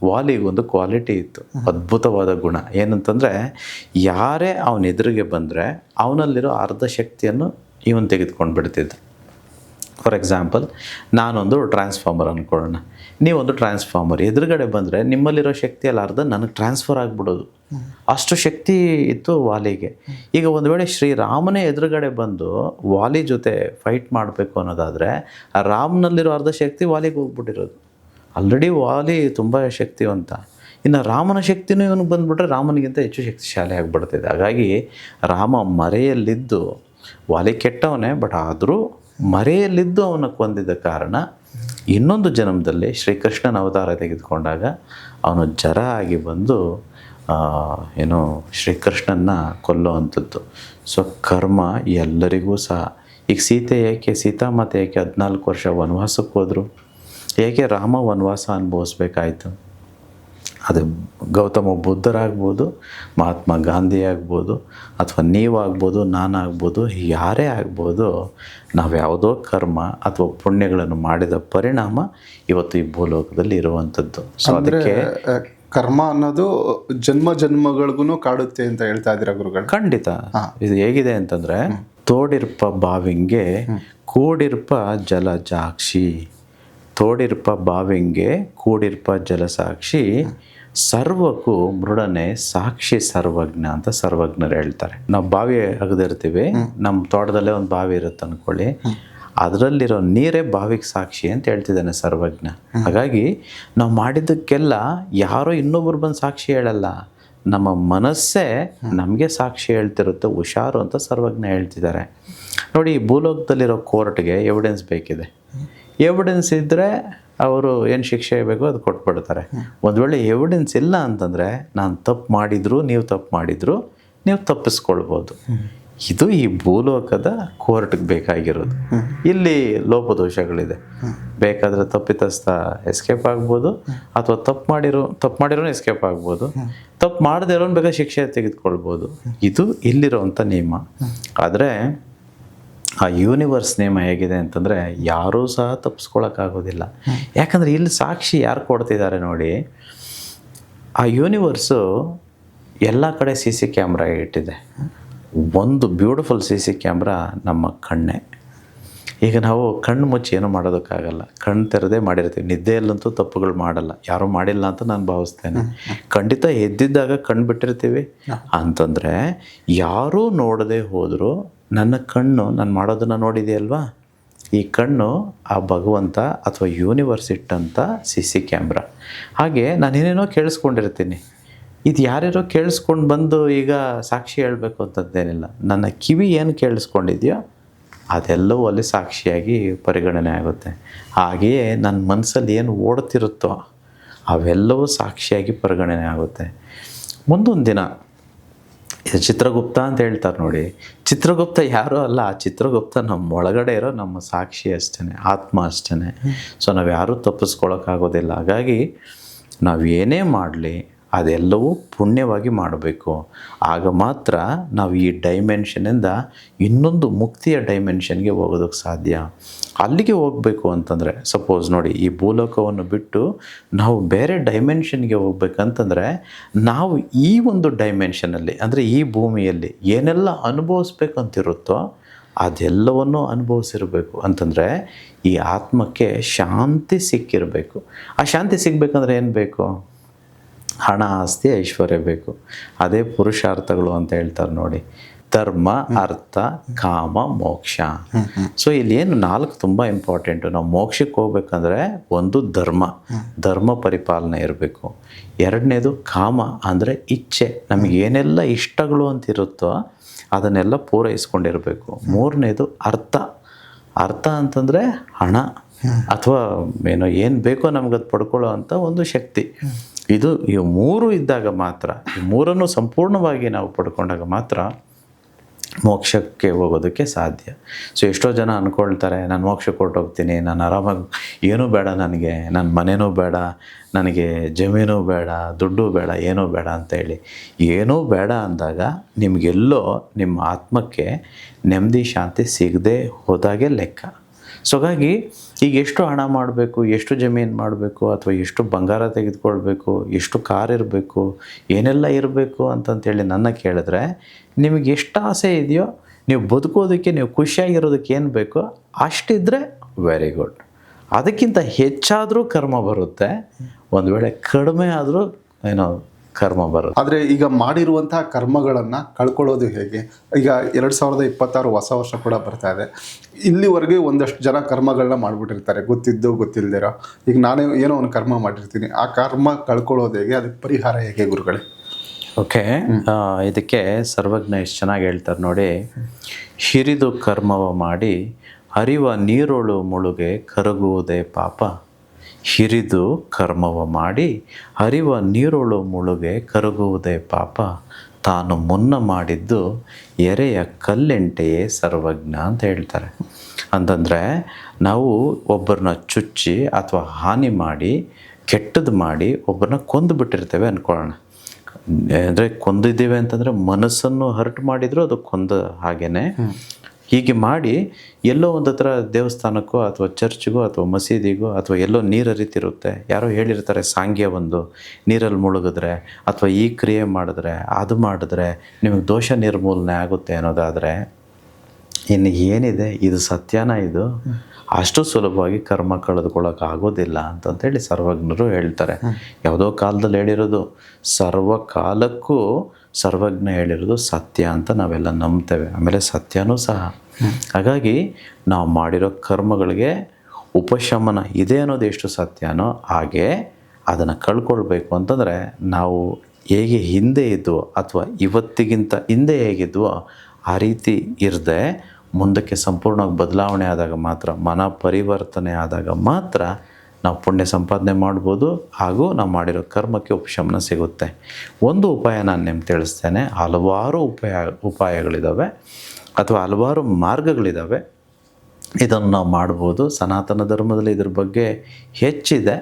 ವಾಲಿಗೊಂದು ಕ್ವಾಲಿಟಿ ಇತ್ತು, ಅದ್ಭುತವಾದ ಗುಣ. ಏನಂತಂದರೆ, ಯಾರೇ ಅವನ ಎದುರಿಗೆ ಬಂದರೆ ಅವನಲ್ಲಿರೋ ಅರ್ಧ ಶಕ್ತಿಯನ್ನು ಇವನು ತೆಗೆದುಕೊಂಡು ಬಿಡ್ತಿದ್ದ. ಫಾರ್ ಎಕ್ಸಾಂಪಲ್ ನಾನೊಂದು ಟ್ರಾನ್ಸ್ಫಾರ್ಮರ್ ಅಂದ್ಕೊಳ್ಳೋಣ, ನೀವೊಂದು ಟ್ರಾನ್ಸ್ಫಾರ್ಮರ್. ಎದುರುಗಡೆ ಬಂದರೆ ನಿಮ್ಮಲ್ಲಿರೋ ಶಕ್ತಿಯಲ್ಲಿ ಅರ್ಧ ನನಗೆ ಟ್ರಾನ್ಸ್ಫರ್ ಆಗಿಬಿಡೋದು, ಅಷ್ಟು ಶಕ್ತಿ ಇತ್ತು ವಾಲಿಗೆ. ಈಗ ಒಂದು ವೇಳೆ ಶ್ರೀರಾಮನೇ ಎದುರುಗಡೆ ಬಂದು ವಾಲಿ ಜೊತೆ ಫೈಟ್ ಮಾಡಬೇಕು ಅನ್ನೋದಾದರೆ ಆ ರಾಮನಲ್ಲಿರೋ ಅರ್ಧ ಶಕ್ತಿ ವಾಲಿಗೆ ಹೋಗ್ಬಿಟ್ಟಿರೋದು. ಆಲ್ರೆಡಿ ವಾಲಿ ತುಂಬ ಶಕ್ತಿವಂತ, ಇನ್ನು ರಾಮನ ಶಕ್ತಿನೂ ಇವನಿಗೆ ಬಂದುಬಿಟ್ರೆ ರಾಮನಿಗಿಂತ ಹೆಚ್ಚು ಶಕ್ತಿಶಾಲಿ ಆಗಿಬಿಡ್ತಿದೆ. ಹಾಗಾಗಿ ರಾಮ ಮರೆಯಲ್ಲಿದ್ದು, ವಾಲಿ ಕೆಟ್ಟವನೇ, ಬಟ್ ಆದರೂ ಮರೆಯಲ್ಲಿದ್ದು ಅವನ ಕೊಂದಿದ್ದ ಕಾರಣ ಇನ್ನೊಂದು ಜನ್ಮದಲ್ಲಿ ಶ್ರೀಕೃಷ್ಣನ ಅವತಾರ ತೆಗೆದುಕೊಂಡಾಗ ಅವನು ಜರ ಆಗಿ ಬಂದು ಏನು ಶ್ರೀಕೃಷ್ಣನ ಕೊಲ್ಲುವಂಥದ್ದು. ಸೊ ಕರ್ಮ ಎಲ್ಲರಿಗೂ ಸಹ. ಈಗ ಸೀತಾಮಾತೆ ಏಕೆ 14 ವರ್ಷ ವನವಾಸಕ್ಕೆ ಹೋದರು? ಏಕೆ ರಾಮ ವನವಾಸ ಅನುಭವಿಸ್ಬೇಕಾಯ್ತು? ಅದು ಗೌತಮ ಬುದ್ಧರಾಗ್ಬೋದು, ಮಹಾತ್ಮ ಗಾಂಧಿ ಆಗ್ಬೋದು, ಅಥವಾ ನೀವಾಗ್ಬೋದು, ನಾನಾಗ್ಬೋದು, ಯಾರೇ ಆಗ್ಬೋದು, ನಾವು ಯಾವುದೋ ಕರ್ಮ ಅಥವಾ ಪುಣ್ಯಗಳನ್ನು ಮಾಡಿದ ಪರಿಣಾಮ ಇವತ್ತು ಈ ಭೂಲೋಕದಲ್ಲಿ ಇರುವಂಥದ್ದು. ಸೊ ಅದಕ್ಕೆ ಕರ್ಮ ಅನ್ನೋದು ಜನ್ಮ ಜನ್ಮಗಳಿಗೂ ಕಾಡುತ್ತೆ ಅಂತ ಹೇಳ್ತಾ ಇದ್ದೀರಾ ಗುರುಗಳು? ಖಂಡಿತ. ಇದು ಹೇಗಿದೆ ಅಂತಂದರೆ, ತೋಡಿರ್ಪ ಬಾವಿಂಗೆ ಕೂಡಿರ್ಪ ಜಲಜಾಕ್ಷಿ, ತೋಡಿರ್ಪ ಬಾವಿಂಗೆ ಕೂಡಿರ್ಪ ಜಲಸಾಕ್ಷಿ, ಸರ್ವಕ್ಕೂ ಮೃಡನೆ ಸಾಕ್ಷಿ ಸರ್ವಜ್ಞ ಅಂತ ಸರ್ವಜ್ಞರು ಹೇಳ್ತಾರೆ. ನಾವು ಬಾವಿ ಅಗದಿರ್ತೀವಿ, ನಮ್ಮ ತೋಟದಲ್ಲೇ ಒಂದು ಬಾವಿ ಇರುತ್ತೆ ಅಂದ್ಕೊಳ್ಳಿ, ಅದರಲ್ಲಿರೋ ನೀರೇ ಬಾವಿಗೆ ಸಾಕ್ಷಿ ಅಂತ ಹೇಳ್ತಿದ್ದಾನೆ ಸರ್ವಜ್ಞ. ಹಾಗಾಗಿ ನಾವು ಮಾಡಿದ್ದಕ್ಕೆಲ್ಲ ಯಾರೋ ಇನ್ನೊಬ್ರು ಬಂದು ಸಾಕ್ಷಿ ಹೇಳಲ್ಲ, ನಮ್ಮ ಮನಸ್ಸೇ ನಮಗೆ ಸಾಕ್ಷಿ ಹೇಳ್ತಿರುತ್ತೆ, ಹುಷಾರು ಅಂತ ಸರ್ವಜ್ಞ ಹೇಳ್ತಿದ್ದಾರೆ. ನೋಡಿ, ಈ ಭೂಲೋಕದಲ್ಲಿರೋ ಕೋರ್ಟ್ಗೆ ಎವಿಡೆನ್ಸ್ ಬೇಕಿದೆ. ಎವಿಡೆನ್ಸ್ ಇದ್ದರೆ ಅವರು ಏನು ಶಿಕ್ಷೆ ಬೇಕು ಅದು ಕೊಟ್ಬಿಡ್ತಾರೆ. ಒಂದು ವೇಳೆ ಎವಿಡೆನ್ಸ್ ಇಲ್ಲ ಅಂತಂದರೆ, ನಾನು ತಪ್ಪು ಮಾಡಿದ್ರು, ನೀವು ತಪ್ಪು ಮಾಡಿದ್ರು, ನೀವು ತಪ್ಪಿಸ್ಕೊಳ್ಬೋದು. ಇದು ಈ ಭೂಲೋಕದ ಕೋರ್ಟ್ಗೆ ಬೇಕಾಗಿರೋದು. ಇಲ್ಲಿ ಲೋಪದೋಷಗಳಿದೆ. ಬೇಕಾದರೆ ತಪ್ಪಿತಸ್ಥ ಎಸ್ಕೇಪ್ ಆಗ್ಬೋದು, ಅಥವಾ ತಪ್ಪು ಮಾಡಿರೋನು ಎಸ್ಕೇಪ್ ಆಗ್ಬೋದು, ತಪ್ಪು ಮಾಡದೇ ಇರೋನು ಬೇಕಾದ್ರೆ ಶಿಕ್ಷೆ ತೆಗೆದುಕೊಳ್ಬೋದು. ಇದು ಇಲ್ಲಿರೋವಂಥ ನಿಯಮ. ಆದರೆ ಆ ಯೂನಿವರ್ಸ್ ನೇಮ ಹೇಗಿದೆ ಅಂತಂದರೆ, ಯಾರೂ ಸಹ ತಪ್ಪಿಸ್ಕೊಳಕ್ಕಾಗೋದಿಲ್ಲ. ಯಾಕಂದರೆ ಇಲ್ಲಿ ಸಾಕ್ಷಿ ಯಾರು ಕೊಡ್ತಿದ್ದಾರೆ ನೋಡಿ, ಆ ಯೂನಿವರ್ಸು ಎಲ್ಲ ಕಡೆ CC ಕ್ಯಾಮ್ರಾ ಇಟ್ಟಿದೆ. ಒಂದು ಬ್ಯೂಟಿಫುಲ್ CC ಕ್ಯಾಮ್ರಾ ನಮ್ಮ ಕಣ್ಣೇ. ಈಗ ನಾವು ಕಣ್ಣು ಮುಚ್ಚಿ ಏನೂ ಮಾಡೋದಕ್ಕಾಗಲ್ಲ, ಕಣ್ಣು ತೆರೆದೇ ಮಾಡಿರ್ತೀವಿ. ನಿದ್ದೆಯಲ್ಲಂತೂ ತಪ್ಪುಗಳು ಮಾಡಲ್ಲ, ಯಾರೂ ಮಾಡಿಲ್ಲ ಅಂತ ನಾನು ಭಾವಿಸ್ತೇನೆ. ಖಂಡಿತ ಎದ್ದಿದ್ದಾಗ ಕಣ್ಣು ಬಿಟ್ಟಿರ್ತೀವಿ ಅಂತಂದರೆ, ಯಾರೂ ನೋಡದೆ ಹೋದರೂ ನನ್ನ ಕಣ್ಣು ನಾನು ಮಾಡೋದನ್ನು ನೋಡಿದೆಯಲ್ವಾ, ಈ ಕಣ್ಣು ಆ ಭಗವಂತ ಅಥವಾ ಯೂನಿವರ್ಸ್ ಇಟ್ಟಂಥ CC ಕ್ಯಾಮ್ರಾ. ಹಾಗೆ ನಾನೇನೇನೋ ಕೇಳಿಸ್ಕೊಂಡಿರ್ತೀನಿ, ಇದು ಯಾರ್ಯಾರೋ ಕೇಳಿಸ್ಕೊಂಡು ಬಂದು ಈಗ ಸಾಕ್ಷಿ ಹೇಳಬೇಕು ಅಂತದ್ದೇನಿಲ್ಲ. ನನ್ನ ಕಿವಿ ಏನು ಕೇಳಿಸ್ಕೊಂಡಿದೆಯೋ ಅದೆಲ್ಲವೂ ಅಲ್ಲಿ ಸಾಕ್ಷಿಯಾಗಿ ಪರಿಗಣನೆ ಆಗುತ್ತೆ. ಹಾಗೆಯೇ ನನ್ನ ಮನಸ್ಸಲ್ಲಿ ಏನು ಓಡ್ತಿರುತ್ತೋ ಅವೆಲ್ಲವೂ ಸಾಕ್ಷಿಯಾಗಿ ಪರಿಗಣನೆ ಆಗುತ್ತೆ. ಮುಂದೊಂದು ದಿನ ಚಿತ್ರಗುಪ್ತ ಅಂತ ಹೇಳ್ತಾರೆ ನೋಡಿ, ಚಿತ್ರಗುಪ್ತ ಯಾರೂ ಅಲ್ಲ, ಆ ಚಿತ್ರಗುಪ್ತ ನಮ್ಮ ಒಳಗಡೆ ಇರೋ ನಮ್ಮ ಸಾಕ್ಷಿ ಅಷ್ಟೇ, ಆತ್ಮ ಅಷ್ಟೇ. ಸೊ ನಾವು ಯಾರೂ ತಪ್ಪಿಸ್ಕೊಳ್ಳೋಕ್ಕಾಗೋದಿಲ್ಲ. ಹಾಗಾಗಿ ನಾವು ಏನೇ ಮಾಡಲಿ ಅದೆಲ್ಲವೂ ಪುಣ್ಯವಾಗಿ ಮಾಡಬೇಕು. ಆಗ ಮಾತ್ರ ನಾವು ಈ ಡೈಮೆನ್ಷನಿಂದ ಇನ್ನೊಂದು ಮುಕ್ತಿಯ ಡೈಮೆನ್ಷನ್ಗೆ ಹೋಗೋದಕ್ಕೆ ಸಾಧ್ಯ. ಅಲ್ಲಿಗೆ ಹೋಗಬೇಕು ಅಂತಂದರೆ, ಸಪೋಸ್ ನೋಡಿ, ಈ ಭೂಲೋಕವನ್ನು ಬಿಟ್ಟು ನಾವು ಬೇರೆ ಡೈಮೆನ್ಷನ್ಗೆ ಹೋಗ್ಬೇಕಂತಂದರೆ, ನಾವು ಈ ಒಂದು ಡೈಮೆನ್ಷನಲ್ಲಿ ಅಂದರೆ ಈ ಭೂಮಿಯಲ್ಲಿ ಏನೆಲ್ಲ ಅನುಭವಿಸ್ಬೇಕಂತಿರುತ್ತೋ ಅದೆಲ್ಲವನ್ನೂ ಅನುಭವಿಸಿರಬೇಕು. ಅಂತಂದರೆ ಈ ಆತ್ಮಕ್ಕೆ ಶಾಂತಿ ಸಿಕ್ಕಿರಬೇಕು. ಆ ಶಾಂತಿ ಸಿಗಬೇಕಂದ್ರೆ ಏನು ಬೇಕು? ಹಣ, ಆಸ್ತಿ, ಐಶ್ವರ್ಯ ಬೇಕು. ಅದೇ ಪುರುಷಾರ್ಥಗಳು ಅಂತ ಹೇಳ್ತಾರೆ ನೋಡಿ, ಧರ್ಮ, ಅರ್ಥ, ಕಾಮ, ಮೋಕ್ಷ. ಸೊ ಇಲ್ಲಿ ಏನು 4 ತುಂಬ ಇಂಪಾರ್ಟೆಂಟು. ನಾವು ಮೋಕ್ಷಕ್ಕೆ ಹೋಗ್ಬೇಕಂದ್ರೆ ಒಂದು ಧರ್ಮ ಪರಿಪಾಲನೆ ಇರಬೇಕು. ಎರಡನೇದು ಕಾಮ ಅಂದರೆ ಇಚ್ಛೆ, ನಮಗೇನೆಲ್ಲ ಇಷ್ಟಗಳು ಅಂತಿರುತ್ತೋ ಅದನ್ನೆಲ್ಲ ಪೂರೈಸ್ಕೊಂಡಿರಬೇಕು. ಮೂರನೇದು ಅರ್ಥ ಅಂತಂದರೆ ಹಣ ಅಥವಾ ಏನು ಬೇಕೋ ನಮಗದು ಪಡ್ಕೊಳ್ಳೋ ಅಂಥ ಒಂದು ಶಕ್ತಿ. ಈ 3 ಇದ್ದಾಗ ಮಾತ್ರ, ಈ 3 ಸಂಪೂರ್ಣವಾಗಿ ನಾವು ಪಡ್ಕೊಂಡಾಗ ಮಾತ್ರ ಮೋಕ್ಷಕ್ಕೆ ಹೋಗೋದಕ್ಕೆ ಸಾಧ್ಯ. ಸೊ ಎಷ್ಟೋ ಜನ ಅಂದ್ಕೊಳ್ತಾರೆ, ನಾನು ಮೋಕ್ಷಕ್ಕೆ ಹೊರಟೋಗ್ತೀನಿ, ನಾನು ಆರಾಮಾಗಿ ಏನೂ ಬೇಡ ನನಗೆ, ನನ್ನ ಮನೆಯೂ ಬೇಡ, ನನಗೆ ಜಮೀನು ಬೇಡ, ದುಡ್ಡು ಬೇಡ, ಏನೂ ಬೇಡ ಅಂತೇಳಿ. ಏನೂ ಬೇಡ ಅಂದಾಗ ನಿಮಗೆಲ್ಲೋ ನಿಮ್ಮ ಆತ್ಮಕ್ಕೆ ನೆಮ್ಮದಿ, ಶಾಂತಿ ಸಿಗದೆ ಹೋದಾಗೆ ಲೆಕ್ಕ. ಸೊ ಹಾಗಾಗಿ ಈಗ ಎಷ್ಟು ಹಣ ಮಾಡಬೇಕು, ಎಷ್ಟು ಜಮೀನು ಮಾಡಬೇಕು, ಅಥವಾ ಎಷ್ಟು ಬಂಗಾರ ತೆಗೆದುಕೊಳ್ಬೇಕು, ಎಷ್ಟು ಕಾರ್ ಇರಬೇಕು, ಏನೆಲ್ಲ ಇರಬೇಕು ಅಂತಂತೇಳಿ ನನ್ನ ಕೇಳಿದ್ರೆ, ನಿಮಗೆ ಎಷ್ಟು ಆಸೆ ಇದೆಯೋ, ನೀವು ಬದುಕೋದಕ್ಕೆ, ನೀವು ಖುಷಿಯಾಗಿರೋದಕ್ಕೆ ಏನು ಬೇಕೋ ಅಷ್ಟಿದ್ರೆ ವೆರಿ ಗುಡ್. ಅದಕ್ಕಿಂತ ಹೆಚ್ಚಾದರೂ ಕರ್ಮ ಬರುತ್ತೆ, ಒಂದು ವೇಳೆ ಕಡಿಮೆ ಆದರೂ ಏನೋ ಕರ್ಮ ಬರುತ್ತೆ. ಆದರೆ ಈಗ ಮಾಡಿರುವಂತಹ ಕರ್ಮಗಳನ್ನು ಕಳ್ಕೊಳ್ಳೋದು ಹೇಗೆ? ಈಗ 2026 ಹೊಸ ವರ್ಷ ಕೂಡ ಬರ್ತಾ ಇದೆ. ಇಲ್ಲಿವರೆಗೆ ಒಂದಷ್ಟು ಜನ ಕರ್ಮಗಳನ್ನ ಮಾಡಿಬಿಟ್ಟಿರ್ತಾರೆ, ಗೊತ್ತಿದ್ದು ಗೊತ್ತಿಲ್ಲದಿರೋ. ಈಗ ನಾನೇ ಏನೋ ಒಂದು ಕರ್ಮ ಮಾಡಿರ್ತೀನಿ, ಆ ಕರ್ಮ ಕಳ್ಕೊಳ್ಳೋದು ಹೇಗೆ? ಅದಕ್ಕೆ ಪರಿಹಾರ ಹೇಗೆ ಗುರುಗಳೇ? ಓಕೆ, ಇದಕ್ಕೆ ಸರ್ವಜ್ಞ ಎಷ್ಟು ಚೆನ್ನಾಗಿ ಹೇಳ್ತಾರೆ ನೋಡಿ. ಹಿರಿದು ಕರ್ಮವ ಮಾಡಿ ಹರಿವ ನೀರೊಳು ಮುಳುಗೆ ಕರಗುವುದೇ ಪಾಪ. ಹಿರಿದು ಕರ್ಮವ ಮಾಡಿ ಹರಿವ ನೀರೊಳು ಮುಳುಗೆ ಕರಗುವುದೇ ಪಾಪ. ತಾನು ಮುನ್ನ ಮಾಡಿದ್ದು ಎರೆಯ ಕಲ್ಲೆಂಟೆಯೇ ಸರ್ವಜ್ಞ ಅಂತ ಹೇಳ್ತಾರೆ. ಅಂತಂದರೆ ನಾವು ಒಬ್ಬರನ್ನ ಚುಚ್ಚಿ ಅಥವಾ ಹಾನಿ ಮಾಡಿ ಕೆಟ್ಟದ್ದು ಮಾಡಿ ಒಬ್ಬರನ್ನ ಕೊಂದು ಬಿಟ್ಟಿರ್ತೇವೆ ಅಂದ್ಕೊಳ್ಳೋಣ. ಅಂದರೆ ಕೊಂದಿದ್ದೇವೆ ಅಂತಂದರೆ ಮನಸ್ಸನ್ನು ಹರ್ಟ್ ಮಾಡಿದರೂ ಅದು ಕೊಂದ ಹಾಗೇ. ಹೀಗೆ ಮಾಡಿ ಎಲ್ಲೋ ಒಂದು ಹತ್ರ ದೇವಸ್ಥಾನಕ್ಕೋ ಅಥವಾ ಚರ್ಚ್ಗೋ ಅಥವಾ ಮಸೀದಿಗೋ ಅಥವಾ ಎಲ್ಲೋ ನೀರು ಹರಿತಿರುತ್ತೆ, ಯಾರೋ ಹೇಳಿರ್ತಾರೆ ಸಾಂಗ್ಯ ಒಂದು ನೀರಲ್ಲಿ ಮುಳುಗಿದ್ರೆ ಅಥವಾ ಈ ಕ್ರಿಯೆ ಮಾಡಿದ್ರೆ ಅದು ಮಾಡಿದ್ರೆ ನಿಮಗೆ ದೋಷ ನಿರ್ಮೂಲನೆ ಆಗುತ್ತೆ ಅನ್ನೋದಾದರೆ, ಇನ್ನು ಏನಿದೆ ಇದು ಸತ್ಯನ? ಇದು ಅಷ್ಟು ಸುಲಭವಾಗಿ ಕರ್ಮ ಕಳೆದುಕೊಳ್ಳೋಕೆ ಆಗೋದಿಲ್ಲ ಅಂತಂತೇಳಿ ಸರ್ವಜ್ಞರು ಹೇಳ್ತಾರೆ. ಯಾವುದೋ ಕಾಲದಲ್ಲಿ ಹೇಳಿರೋದು, ಸರ್ವಕಾಲಕ್ಕೂ ಸರ್ವಜ್ಞ ಹೇಳಿರೋದು ಸತ್ಯ ಅಂತ ನಾವೆಲ್ಲ ನಂಬ್ತೇವೆ. ಆಮೇಲೆ ಸತ್ಯನೂ ಸಹ. ಹಾಗಾಗಿ ನಾವು ಮಾಡಿರೋ ಕರ್ಮಗಳಿಗೆ ಉಪಶಮನ ಇದೆ ಅನ್ನೋದು ಎಷ್ಟು ಸತ್ಯನೋ ಹಾಗೆ ಅದನ್ನು ಕಳ್ಕೊಳ್ಬೇಕು ಅಂತಂದರೆ ನಾವು ಹೇಗೆ ಹಿಂದೆ ಇದ್ವೋ ಅಥವಾ ಇವತ್ತಿಗಿಂತ ಹಿಂದೆ ಹೇಗಿದ್ವೋ ಆ ರೀತಿ ಇರದೆ ಮುಂದಕ್ಕೆ ಸಂಪೂರ್ಣವಾಗಿ ಬದಲಾವಣೆ ಆದಾಗ ಮಾತ್ರ, ಮನ ಪರಿವರ್ತನೆ ಆದಾಗ ಮಾತ್ರ ನಾವು ಪುಣ್ಯ ಸಂಪಾದನೆ ಮಾಡ್ಬೋದು ಹಾಗೂ ನಾವು ಮಾಡಿರೋ ಕರ್ಮಕ್ಕೆ ಉಪಶಮನ ಸಿಗುತ್ತೆ. ಒಂದು ಉಪಾಯ ನಾನು ನಿಮ್ಗೆ ತಿಳಿಸ್ತೇನೆ. ಹಲವಾರು ಉಪಾಯಗಳಿದ್ದಾವೆ ಅಥವಾ ಹಲವಾರು ಮಾರ್ಗಗಳಿದ್ದಾವೆ. ಇದನ್ನು ನಾವು ಮಾಡ್ಬೋದು. ಸನಾತನ ಧರ್ಮದಲ್ಲಿ ಇದ್ರ ಬಗ್ಗೆ ಹೆಚ್ಚಿದೆ.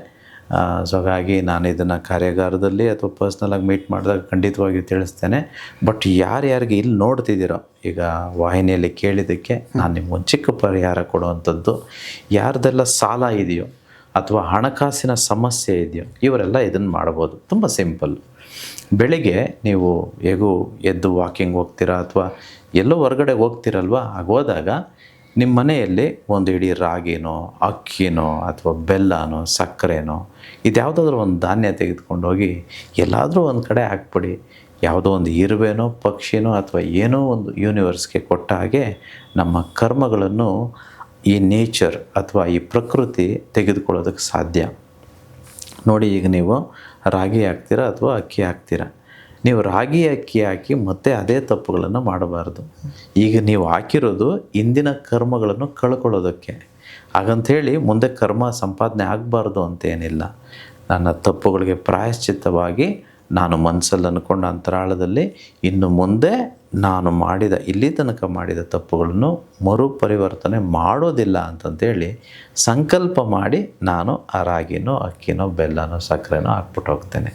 ಸೊ ಹಾಗಾಗಿ ನಾನು ಇದನ್ನು ಕಾರ್ಯಾಗಾರದಲ್ಲಿ ಅಥವಾ ಪರ್ಸ್ನಲಾಗಿ ಮೀಟ್ ಮಾಡಿದಾಗ ಖಂಡಿತವಾಗಿಯೂ ತಿಳಿಸ್ತೇನೆ. ಬಟ್ ಯಾರ್ಯಾರಿಗೆ ಇಲ್ಲಿ ನೋಡ್ತಿದ್ದೀರೋ ಈಗ ವಾಹಿನಿಯಲ್ಲಿ ಕೇಳಿದ್ದಕ್ಕೆ ನಾನು ನಿಮ್ಗೊಂದು ಚಿಕ್ಕ ಪರಿಹಾರ ಕೊಡುವಂಥದ್ದು. ಯಾರ್ದೆಲ್ಲ ಸಾಲ ಇದೆಯೋ ಅಥವಾ ಹಣಕಾಸಿನ ಸಮಸ್ಯೆ ಇದೆಯೋ ಇವರೆಲ್ಲ ಇದನ್ನು ಮಾಡ್ಬೋದು. ತುಂಬ ಸಿಂಪಲ್. ಬೆಳಿಗ್ಗೆ ನೀವು ಹೇಗೂ ಎದ್ದು ವಾಕಿಂಗ್ ಹೋಗ್ತೀರಾ ಅಥವಾ ಎಲ್ಲೋ ಹೊರಗಡೆ ಹೋಗ್ತೀರಲ್ವ, ಹೋದಾಗ ನಿಮ್ಮ ಮನೆಯಲ್ಲಿ ಒಂದು ಇಡೀ ರಾಗಿನೋ ಅಕ್ಕಿನೋ ಅಥವಾ ಬೆಲ್ಲನೋ ಸಕ್ಕರೆನೋ ಇದ್ಯಾವುದಾದ್ರೂ ಒಂದು ಧಾನ್ಯ ತೆಗೆದುಕೊಂಡು ಹೋಗಿ ಎಲ್ಲಾದರೂ ಒಂದು ಕಡೆ ಹಾಕ್ಬಿಡಿ. ಯಾವುದೋ ಒಂದು ಇರುವೆನೋ ಪಕ್ಷಿನೋ ಅಥವಾ ಏನೋ ಒಂದು ಯೂನಿವರ್ಸ್ಗೆ ಕೊಟ್ಟ ಹಾಗೆ ನಮ್ಮ ಕರ್ಮಗಳನ್ನು ಈ ನೇಚರ್ ಅಥವಾ ಈ ಪ್ರಕೃತಿ ತೆಗೆದುಕೊಳ್ಳೋದಕ್ಕೆ ಸಾಧ್ಯ. ನೋಡಿ, ಈಗ ನೀವು ರಾಗಿ ಹಾಕ್ತೀರಾ ಅಥವಾ ಅಕ್ಕಿ ಹಾಕ್ತೀರಾ. ನೀವು ರಾಗಿ ಅಕ್ಕಿ ಹಾಕಿ ಮತ್ತೆ ಅದೇ ತಪ್ಪುಗಳನ್ನು ಮಾಡಬಾರ್ದು. ಈಗ ನೀವು ಹಾಕಿರೋದು ಇಂದಿನ ಕರ್ಮಗಳನ್ನು ಕಳ್ಕೊಳ್ಳೋದಕ್ಕೆ. ಹಾಗಂಥೇಳಿ ಮುಂದೆ ಕರ್ಮ ಸಂಪಾದನೆ ಆಗಬಾರ್ದು ಅಂತೇನಿಲ್ಲ. ನನ್ನ ತಪ್ಪುಗಳಿಗೆ ಪ್ರಾಯಶ್ಚಿತ್ತವಾಗಿ ನಾನು ಮನಸ್ಸಲ್ಲಿ ಅಂದ್ಕೊಂಡ ಅಂತರಾಳದಲ್ಲಿ ಇನ್ನು ಮುಂದೆ ನಾನು ಮಾಡಿದ ಇಲ್ಲಿ ತನಕ ಮಾಡಿದ ತಪ್ಪುಗಳನ್ನು ಮರುಪರಿವರ್ತನೆ ಮಾಡೋದಿಲ್ಲ ಅಂತಂತೇಳಿ ಸಂಕಲ್ಪ ಮಾಡಿ ನಾನು ಆ ರಾಗಿನೋ ಅಕ್ಕಿನೋ ಬೆಲ್ಲನೋ ಸಕ್ಕರೆನೋ ಹಾಕ್ಬಿಟ್ಟು ಹೋಗ್ತೇನೆ.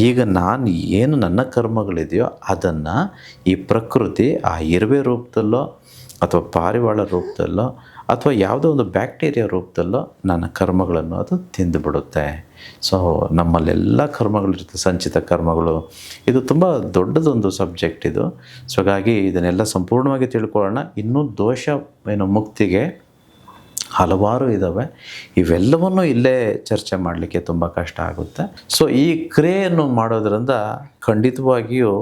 ಈಗ ನಾನು ಏನು ನನ್ನ ಕರ್ಮಗಳಿದೆಯೋ ಅದನ್ನು ಈ ಪ್ರಕೃತಿ ಆ ಇರುವೆ ರೂಪದಲ್ಲೋ ಅಥವಾ ಪಾರಿವಾಳ ರೂಪದಲ್ಲೋ ಅಥವಾ ಯಾವುದೋ ಒಂದು ಬ್ಯಾಕ್ಟೀರಿಯಾ ರೂಪದಲ್ಲೋ ನನ್ನ ಕರ್ಮಗಳನ್ನು ಅದು ತಿಂದುಬಿಡುತ್ತೆ. ಸೊ ನಮ್ಮಲ್ಲೆಲ್ಲ ಕರ್ಮಗಳಿರುತ್ತೆ, ಸಂಚಿತ ಕರ್ಮಗಳು. ಇದು ತುಂಬ ದೊಡ್ಡದೊಂದು ಸಬ್ಜೆಕ್ಟ್ ಇದು. ಸೊ ಹಾಗಾಗಿ ಇದನ್ನೆಲ್ಲ ಸಂಪೂರ್ಣವಾಗಿ ತಿಳ್ಕೊಳ್ಳೋಣ. ಇನ್ನೂ ದೋಷ ಮುಕ್ತಿಗೆ ಹಲವಾರು ಇದ್ದಾವೆ. ಇವೆಲ್ಲವನ್ನೂ ಇಲ್ಲೇ ಚರ್ಚೆ ಮಾಡಲಿಕ್ಕೆ ತುಂಬ ಕಷ್ಟ ಆಗುತ್ತೆ. ಸೊ ಈ ಕ್ರಿಯೆಯನ್ನು ಮಾಡೋದ್ರಿಂದ ಖಂಡಿತವಾಗಿಯೂ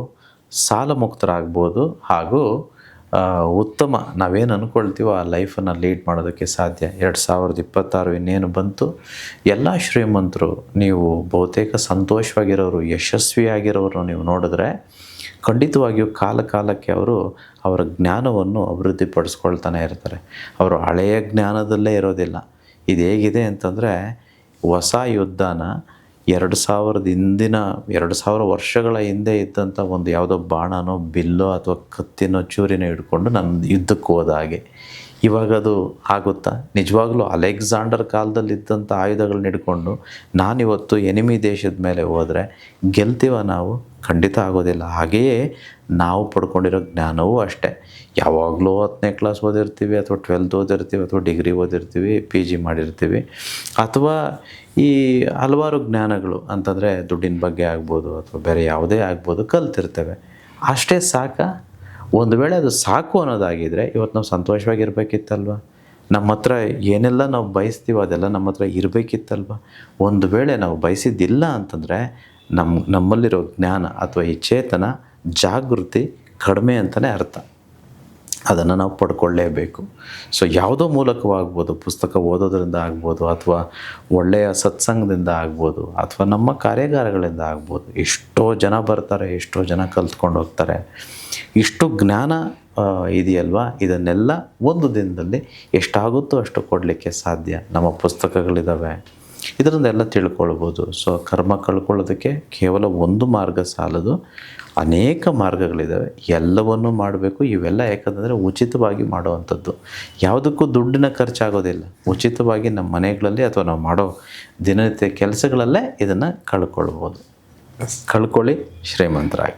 ಸಾಲ ಮುಕ್ತರಾಗ್ಬೋದು ಹಾಗೂ ಉತ್ತಮ ನಾವೇನು ಅಂದ್ಕೊಳ್ತೀವೋ ಆ ಲೈಫನ್ನು ಲೀಡ್ ಮಾಡೋದಕ್ಕೆ ಸಾಧ್ಯ. 2026 ಇನ್ನೇನು ಬಂತು. ಎಲ್ಲ ಶ್ರೀಮಂತರು, ನೀವು ಬಹುತೇಕ ಸಂತೋಷವಾಗಿರೋರು, ಯಶಸ್ವಿಯಾಗಿರೋರು ನೀವು ನೋಡಿದ್ರೆ ಖಂಡಿತವಾಗಿಯೂ ಕಾಲಕ್ಕೆ ಅವರು ಅವರ ಜ್ಞಾನವನ್ನು ಅಭಿವೃದ್ಧಿಪಡಿಸ್ಕೊಳ್ತಾನೆ ಇರ್ತಾರೆ. ಅವರು ಹಳೆಯ ಜ್ಞಾನದಲ್ಲೇ ಇರೋದಿಲ್ಲ. ಇದು ಹೇಗಿದೆ ಅಂತಂದರೆ, ಹೊಸ ಯುದ್ಧನ 2000 ವರ್ಷಗಳ ಹಿಂದೆ ಇದ್ದಂಥ ಒಂದು ಯಾವುದೋ ಬಾಣನೋ ಬಿಲ್ಲೋ ಅಥವಾ ಕತ್ತಿನೋ ಚೂರಿನೋ ಹಿಡ್ಕೊಂಡು ನನ್ನ ಯುದ್ಧಕ್ಕೆ ಹೋದ ಹಾಗೆ. ಇವಾಗ ಅದು ಆಗುತ್ತಾ? ನಿಜವಾಗ್ಲೂ ಅಲೆಕ್ಸಾಂಡರ್ ಕಾಲದಲ್ಲಿದ್ದಂಥ ಆಯುಧಗಳನ್ನ ಹಿಡ್ಕೊಂಡು ನಾನಿವತ್ತು ಎನಿಮಿ ದೇಶದ ಮೇಲೆ ಹೋದರೆ ಗೆಲ್ತೀವ ನಾವು? ಖಂಡಿತ ಆಗೋದಿಲ್ಲ. ಹಾಗೆಯೇ ನಾವು ಪಡ್ಕೊಂಡಿರೋ ಜ್ಞಾನವೂ ಅಷ್ಟೇ. ಯಾವಾಗಲೂ 10ನೇ ಕ್ಲಾಸ್ ಓದಿರ್ತೀವಿ ಅಥವಾ 12th ಓದಿರ್ತೀವಿ ಅಥವಾ ಡಿಗ್ರಿ ಓದಿರ್ತೀವಿ, PG ಮಾಡಿರ್ತೀವಿ, ಅಥವಾ ಈ ಹಲವಾರು ಜ್ಞಾನಗಳು ಅಂತಂದರೆ ದುಡ್ಡಿನ ಬಗ್ಗೆ ಆಗ್ಬೋದು ಅಥವಾ ಬೇರೆ ಯಾವುದೇ ಆಗ್ಬೋದು ಕಲ್ತಿರ್ತೇವೆ. ಅಷ್ಟೇ ಸಾಕ? ಒಂದು ವೇಳೆ ಅದು ಸಾಕು ಅನ್ನೋದಾಗಿದ್ದರೆ ಇವತ್ತು ನಾವು ಸಂತೋಷವಾಗಿರ್ಬೇಕಿತ್ತಲ್ವ? ನಮ್ಮ ಹತ್ರ ಏನೆಲ್ಲ ನಾವು ಬಯಸ್ತೀವೋ ಅದೆಲ್ಲ ನಮ್ಮ ಹತ್ರ ಇರಬೇಕಿತ್ತಲ್ವ. ಒಂದು ವೇಳೆ ನಾವು ಬಯಸಿದ್ದಿಲ್ಲ ಅಂತಂದರೆ ನಮ್ಮಲ್ಲಿರೋ ಜ್ಞಾನ ಅಥವಾ ಈ ಚೇತನ ಜಾಗೃತಿ ಕಡಿಮೆ ಅಂತಲೇ ಅರ್ಥ. ಅದನ್ನು ನಾವು ಪಡ್ಕೊಳ್ಳೇಬೇಕು. ಸೊ ಯಾವುದೋ ಮೂಲಕವಾಗ್ಬೋದು, ಪುಸ್ತಕ ಓದೋದ್ರಿಂದ ಆಗ್ಬೋದು, ಅಥವಾ ಒಳ್ಳೆಯ ಸತ್ಸಂಗದಿಂದ ಆಗ್ಬೋದು, ಅಥವಾ ನಮ್ಮ ಕಾರ್ಯಾಗಾರಗಳಿಂದ ಆಗ್ಬೋದು. ಎಷ್ಟೋ ಜನ ಬರ್ತಾರೆ, ಎಷ್ಟೋ ಜನ ಕಲ್ತ್ಕೊಂಡು ಹೋಗ್ತಾರೆ. ಇಷ್ಟು ಜ್ಞಾನ ಇದೆಯಲ್ವಾ, ಇದನ್ನೆಲ್ಲ ಒಂದು ದಿನದಲ್ಲಿ ಎಷ್ಟಾಗುತ್ತೋ ಅಷ್ಟು ಕೊಡಲಿಕ್ಕೆ ಸಾಧ್ಯ. ನಮ್ಮ ಪುಸ್ತಕಗಳಿದ್ದಾವೆ, ಇದರಿಂದ ಎಲ್ಲ ತಿಳ್ಕೊಳ್ಬೋದು. ಸೊ ಕರ್ಮ ಕಳ್ಕೊಳ್ಳೋದಕ್ಕೆ ಕೇವಲ ಒಂದು ಮಾರ್ಗ ಸಾಲದು, ಅನೇಕ ಮಾರ್ಗಗಳಿದ್ದಾವೆ. ಎಲ್ಲವನ್ನೂ ಮಾಡಬೇಕು. ಇವೆಲ್ಲ ಯಾಕಂತಂದರೆ ಉಚಿತವಾಗಿ ಮಾಡುವಂಥದ್ದು, ಯಾವುದಕ್ಕೂ ದುಡ್ಡಿನ ಖರ್ಚಾಗೋದಿಲ್ಲ. ಉಚಿತವಾಗಿ ನಮ್ಮ ಮನೆಗಳಲ್ಲಿ ಅಥವಾ ನಾವು ಮಾಡೋ ದಿನನಿತ್ಯ ಕೆಲಸಗಳಲ್ಲೇ ಇದನ್ನು ಕಳ್ಕೊಳ್ಬೋದು. ಕಳ್ಕೊಳ್ಳಿ, ಶ್ರೀಮಂತರಾಗಿ.